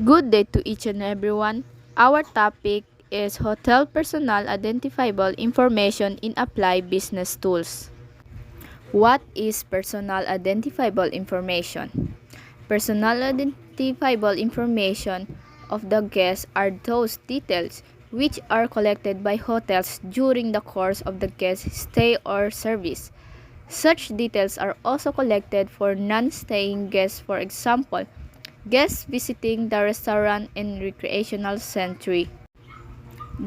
Good day to each and everyone. Our topic is hotel personnel identifiable information in apply business tools. What is personal identifiable information? Personal identifiable information of the guest are those details which are collected by hotels during the course of the guest stay or service. Such details are also collected for non-staying guests, for example, guests visiting the restaurant and recreational center.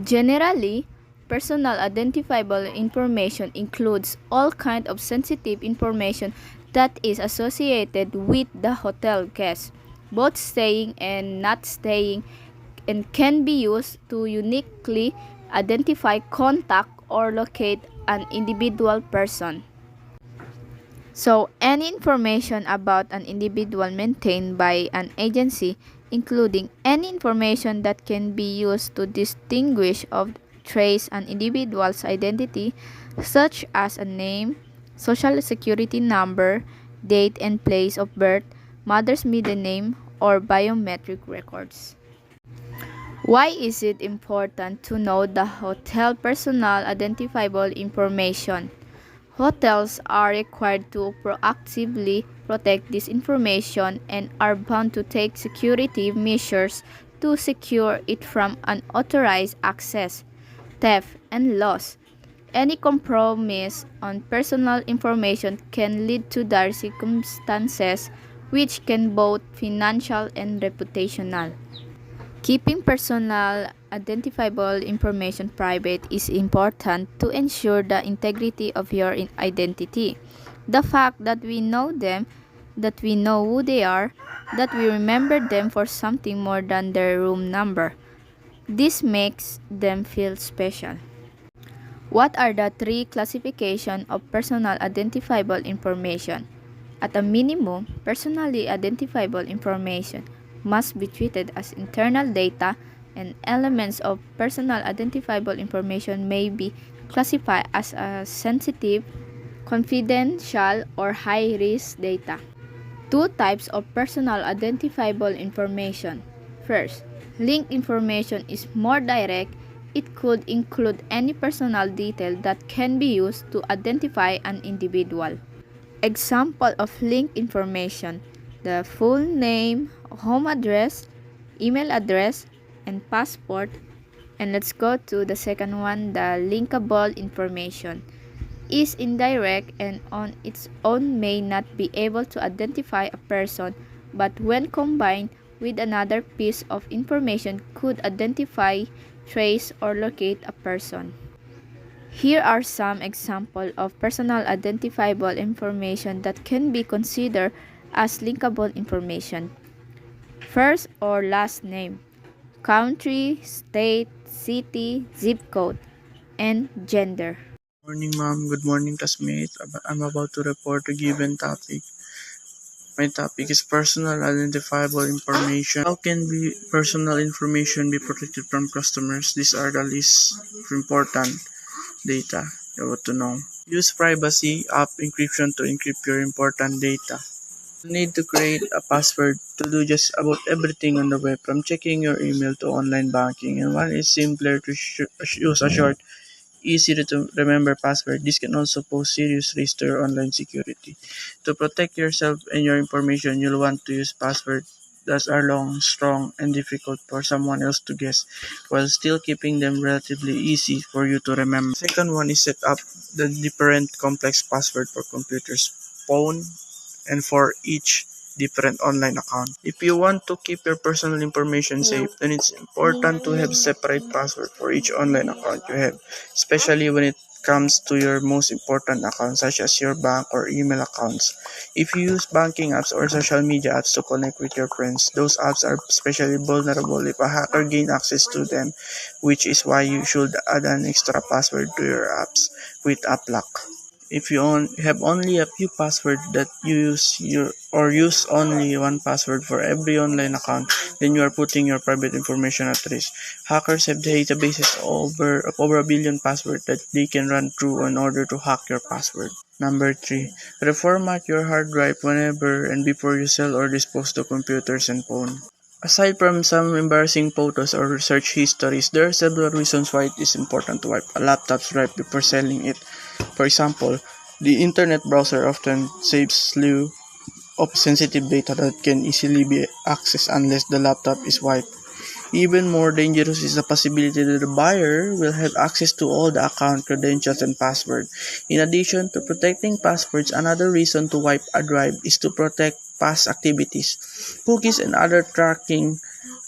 Generally, personal identifiable information includes all kinds of sensitive information that is associated with the hotel guest, both staying and not staying, and can be used to uniquely identify, contact, or locate an individual person. So, any information about an individual maintained by an agency, including any information that can be used to distinguish or trace an individual's identity, such as a name, social security number, date and place of birth, mother's maiden name, or biometric records. Why is it important to know the hotel personal identifiable information? Hotels are required to proactively protect this information and are bound to take security measures to secure it from unauthorized access, theft, and loss. Any compromise on personal information can lead to dire circumstances which can both financial and reputational. Keeping personal identifiable information private is important to ensure the integrity of your identity. The fact that we know them, that we know who they are, that we remember them for something more than their room number. This makes them feel special. What are the three classifications of personal identifiable information? At a minimum, personally identifiable information must be treated as internal data, and elements of personal identifiable information may be classified as a sensitive, confidential, or high-risk data. Two types of personal identifiable information. First, linked information is more direct. It could include any personal detail that can be used to identify an individual. Example of linked information: the full name, home address, email address, and passport. And let's go to the second one, the linkable information is indirect and on its own may not be able to identify a person, but when combined with another piece of information could identify, trace, or locate a person. Here are some examples of personal identifiable information that can be considered as linkable information. First or last name, country, state, city, zip code, and gender. Morning, ma'am. Good morning, classmate. I'm about to report a given topic. My topic is personal identifiable information. How can personal information be protected from customers? These are the list of important data you want to know. Use privacy app encryption to encrypt your important data. You need to create a password to do just about everything on the web, from checking your email to online banking. And one is simpler to use a short, easy to remember password. This can also pose serious risk to your online security. To protect yourself and your information, you'll want to use passwords that are long, strong, and difficult for someone else to guess, while still keeping them relatively easy for you to remember. Second one is set up the different complex password for computers, phone, and for each different online account. If you want to keep your personal information safe, then it's important to have separate password for each online account you have, especially when it comes to your most important accounts such as your bank or email accounts. If you use banking apps or social media apps to connect with your friends, those apps are especially vulnerable if a hacker gain access to them, which is why you should add an extra password to your apps with app lock. If you have only a few passwords that you use only one password for every online account, then you are putting your private information at risk. Hackers have databases of over a billion passwords that they can run through in order to hack your password. Number 3. Reformat your hard drive whenever and before you sell or dispose the computers and phone. Aside from some embarrassing photos or search histories, there are several reasons why it is important to wipe a laptop's drive before selling it. For example, the internet browser often saves slew of sensitive data that can easily be accessed unless the laptop is wiped. Even more dangerous is the possibility that the buyer will have access to all the account credentials and password. In addition to protecting passwords, another reason to wipe a drive is to protect past activities. Cookies and other tracking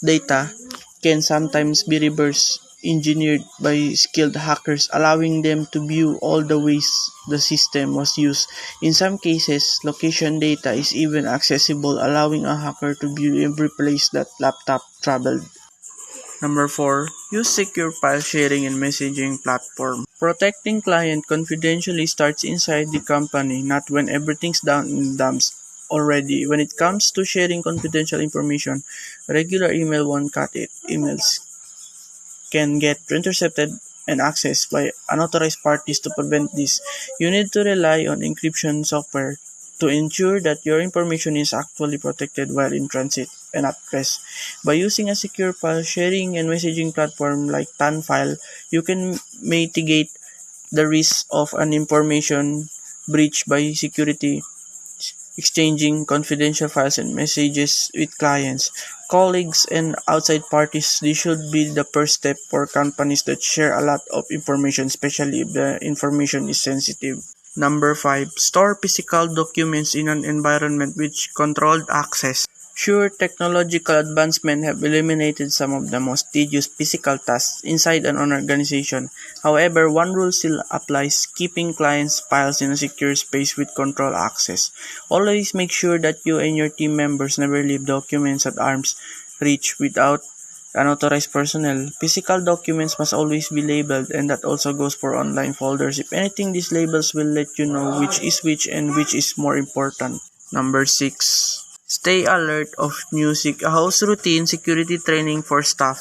data can sometimes be reverse engineered by skilled hackers, allowing them to view all the ways the system was used. In some cases, location data is even accessible, allowing a hacker to view every place that laptop traveled. Number 4. Use secure file sharing and messaging platform. Protecting client confidentially starts inside the company, not when everything's down in dumps already. When it comes to sharing confidential information, regular email won't cut it. Emails can get intercepted and accessed by unauthorized parties. To prevent this, you need to rely on encryption software to ensure that your information is actually protected while in transit and at rest. By using a secure file sharing and messaging platform like Tanfile, you can mitigate the risk of an information breach by security exchanging confidential files and messages with clients, colleagues, and outside parties. This should be the first step for companies that share a lot of information, especially if the information is sensitive. Number 5. Store physical documents in an environment with controlled access. Sure, technological advancement have eliminated some of the most tedious physical tasks inside an organization. However, one rule still applies: keeping clients' files in a secure space with control access. Always make sure that you and your team members never leave documents at arm's reach without unauthorized personnel. Physical documents must always be labeled, and that also goes for online folders. If anything, these labels will let you know which and which is more important. Number 6. Stay alert of music. A house routine security training for staff.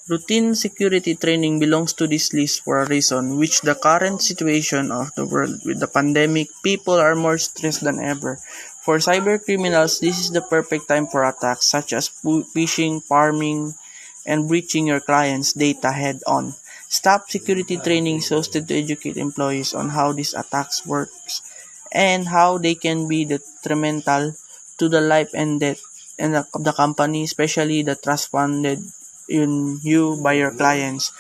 Routine security training belongs to this list for a reason, which the current situation of the world with the pandemic, people are more stressed than ever. For cyber criminals, this is the perfect time for attacks such as phishing, farming, and breaching your client's data head on. Staff security training is hosted to educate employees on how these attacks works and how they can be detrimental to the life and death and the company, especially the trust funded in you by your clients.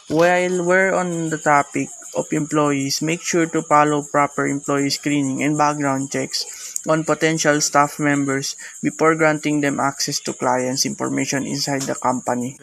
While we're on the topic of employees, make sure to follow proper employee screening and background checks on potential staff members before granting them access to clients' information inside the company.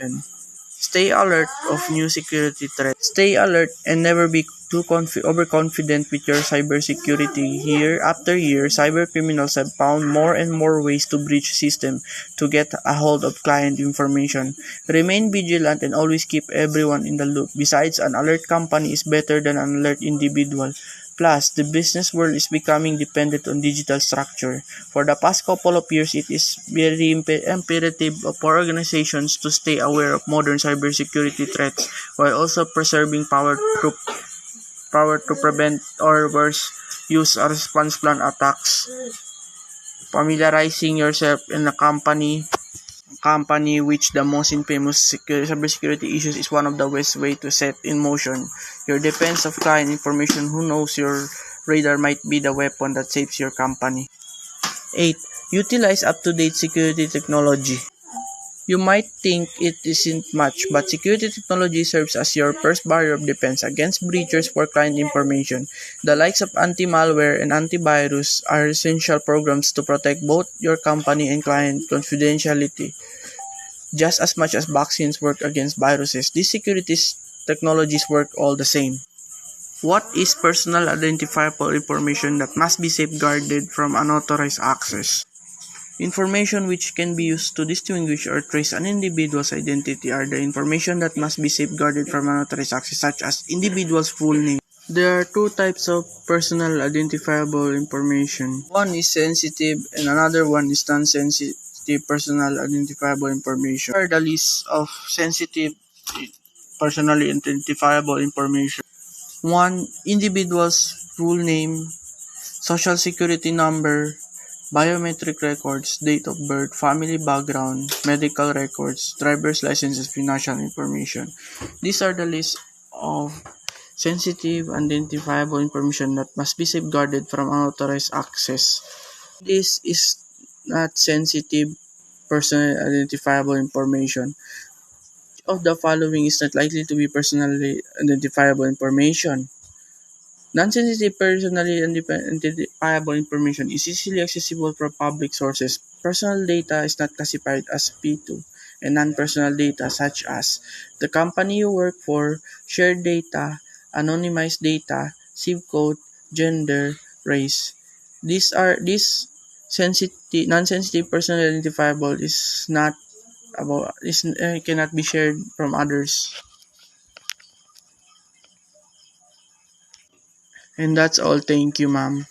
Stay alert of new security threats. Stay alert and never be too overconfident with your cybersecurity. Year after year, cyber criminals have found more and more ways to breach system to get a hold of client information. Remain vigilant and always keep everyone in the loop. Besides, an alert company is better than an alert individual. Plus, the business world is becoming dependent on digital structure. For the past couple of years, it is very imperative for organizations to stay aware of modern cybersecurity threats while also preserving power to prevent or worse, use a response plan attacks. Familiarizing yourself in a company which the most infamous cybersecurity issues is one of the best way to set in motion your defense of client information. Who knows, your radar might be the weapon that saves your company. 8. Utilize up-to-date security technology. You might think it isn't much, but security technology serves as your first barrier of defense against breaches for client information. The likes of anti-malware and antivirus are essential programs to protect both your company and client confidentiality. Just as much as vaccines work against viruses, these security technologies work all the same. What is personal identifiable information that must be safeguarded from unauthorized access? Information which can be used to distinguish or trace an individual's identity are the information that must be safeguarded from unauthorized access, such as individual's full name. There are two types of personal identifiable information. One is sensitive and another one is non-sensitive personal identifiable information. Here are the list of sensitive personally identifiable information. 1. Individual's full name, social security number, biometric records, date of birth, family background, medical records, driver's licenses, financial information. These are the list of sensitive, identifiable information that must be safeguarded from unauthorized access. This is not sensitive, personally identifiable information. Which of the following is not likely to be personally identifiable information? Non-sensitive personally identifiable information is easily accessible from public sources. Personal data is not classified as P2, and non-personal data such as the company you work for, shared data, anonymized data, zip code, gender, race. These sensitive non-sensitive personally identifiable is not about is cannot be shared from others. And that's all. Thank you, ma'am.